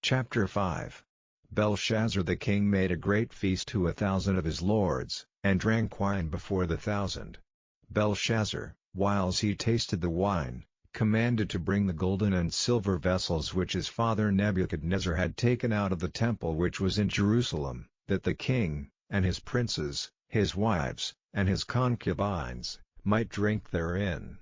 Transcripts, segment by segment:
Chapter 5 Belshazzar the king made a great feast to 1,000 of his lords, and drank wine before the 1,000. Belshazzar, whiles he tasted the wine, commanded to bring the golden and silver vessels which his father Nebuchadnezzar had taken out of the temple which was in Jerusalem, that the king, and his princes, his wives, and his concubines, might drink therein.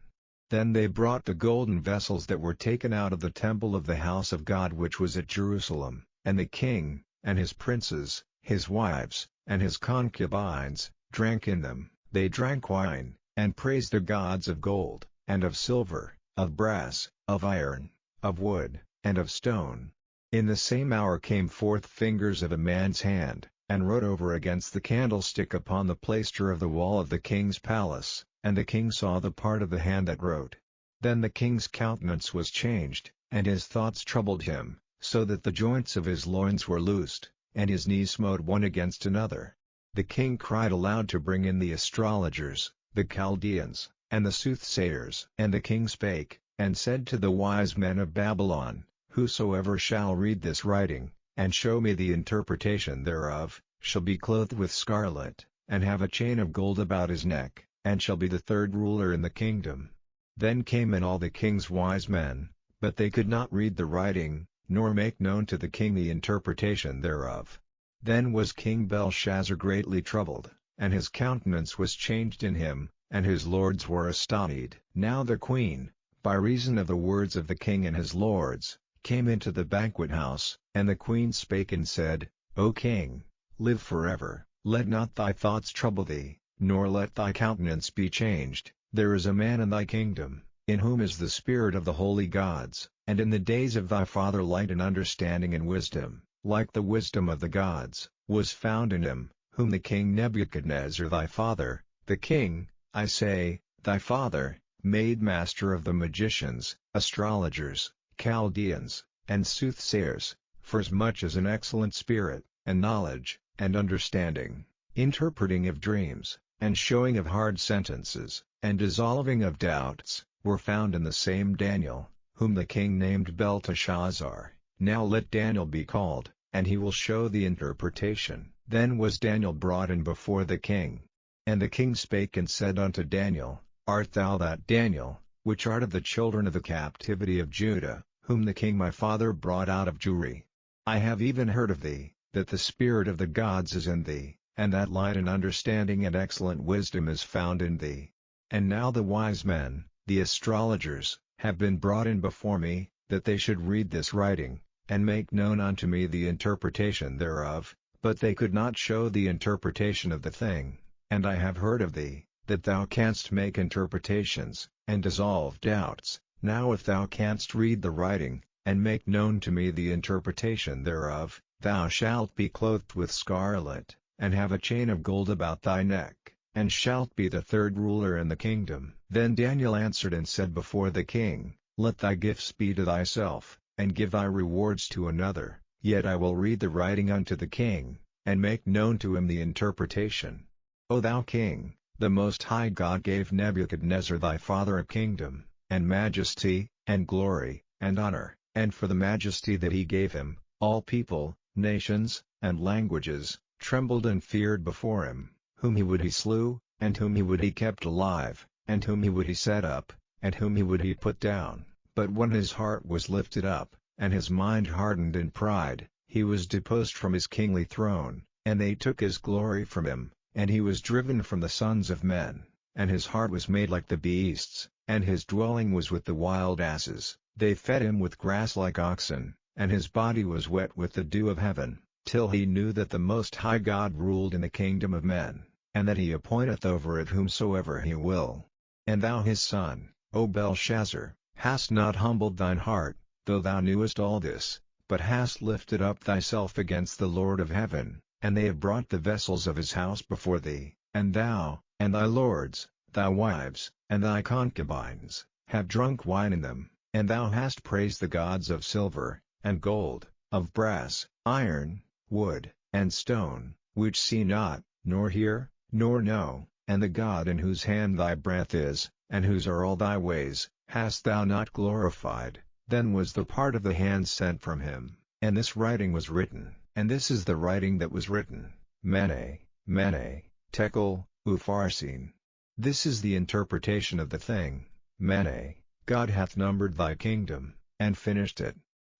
Then they brought the golden vessels that were taken out of the temple of the house of God which was at Jerusalem, and the king, and his princes, his wives, and his concubines, drank in them. They drank wine, and praised the gods of gold, and of silver, of brass, of iron, of wood, and of stone. In the same hour came forth fingers of a man's hand, and wrote over against the candlestick upon the plaister of the wall of the king's palace, and the king saw the part of the hand that wrote. Then the king's countenance was changed, and his thoughts troubled him, so that the joints of his loins were loosed, and his knees smote one against another. The king cried aloud to bring in the astrologers, the Chaldeans, and the soothsayers. And the king spake, and said to the wise men of Babylon, Whosoever shall read this writing, and show me the interpretation thereof, shall be clothed with scarlet, and have a chain of gold about his neck, and shall be the third ruler in the kingdom. Then came in all the king's wise men, but they could not read the writing, nor make known to the king the interpretation thereof. Then was King Belshazzar greatly troubled, and his countenance was changed in him, and his lords were astonied. Now the queen, by reason of the words of the king and his lords, came into the banquet house, and the queen spake and said, O king, live forever, let not thy thoughts trouble thee, nor let thy countenance be changed. There is a man in thy kingdom, in whom is the spirit of the holy gods, and in the days of thy father light and understanding and wisdom, like the wisdom of the gods, was found in him, whom the king Nebuchadnezzar thy father, the king, I say, thy father, made master of the magicians, astrologers, Chaldeans, and soothsayers, forasmuch as an excellent spirit, and knowledge, and understanding, interpreting of dreams, and showing of hard sentences, and dissolving of doubts, were found in the same Daniel, whom the king named Belteshazzar. Now let Daniel be called, and he will show the interpretation. Then was Daniel brought in before the king. And the king spake and said unto Daniel, Art thou that Daniel, which art of the children of the captivity of Judah, whom the king my father brought out of Jewry? I have even heard of thee, that the spirit of the gods is in thee, and that light and understanding and excellent wisdom is found in thee. And now the wise men, the astrologers, have been brought in before me, that they should read this writing, and make known unto me the interpretation thereof, but they could not show the interpretation of the thing. And I have heard of thee, that thou canst make interpretations, and dissolve doubts. Now if thou canst read the writing, and make known to me the interpretation thereof, thou shalt be clothed with scarlet, and have a chain of gold about thy neck, and shalt be the third ruler in the kingdom. Then Daniel answered and said before the king, Let thy gifts be to thyself, and give thy rewards to another, yet I will read the writing unto the king, and make known to him the interpretation. O thou king, the Most High God gave Nebuchadnezzar thy father a kingdom, and majesty, and glory, and honor, and for the majesty that he gave him, all people, nations, and languages, trembled and feared before him. Whom he would he slew, and whom he would he kept alive, and whom he would he set up, and whom he would he put down. But when his heart was lifted up, and his mind hardened in pride, he was deposed from his kingly throne, and they took his glory from him, and he was driven from the sons of men, and his heart was made like the beasts, and his dwelling was with the wild asses. They fed him with grass like oxen, and his body was wet with the dew of heaven, till he knew that the Most High God ruled in the kingdom of men, and that he appointeth over it whomsoever he will. And thou his son, O Belshazzar, hast not humbled thine heart, though thou knewest all this, but hast lifted up thyself against the Lord of heaven, and they have brought the vessels of his house before thee, and thou, and thy lords, thy wives, and thy concubines, have drunk wine in them, and thou hast praised the gods of silver, and gold, of brass, iron, wood, and stone, which see not, nor hear, nor know, and the God in whose hand thy breath is, and whose are all thy ways, hast thou not glorified. Then was the part of the hand sent from him, And this writing was written, and this is the writing that was written, Mene, Mene, Tekel, Upharsin. This is the interpretation of the thing, Mene, God hath numbered thy kingdom, and finished it.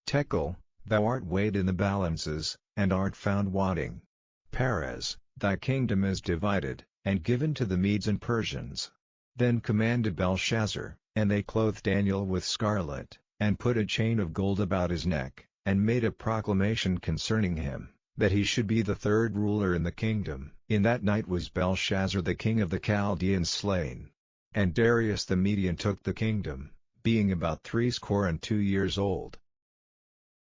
Tekel, thou art weighed in the balances, and art found wanting. Peres, thy kingdom is divided, and given to the Medes and Persians. Then commanded Belshazzar, and they clothed Daniel with scarlet, and put a chain of gold about his neck, and made a proclamation concerning him, that he should be the third ruler in the kingdom. In that night was Belshazzar the king of the Chaldeans slain. And Darius the Median took the kingdom, being about 62 years old.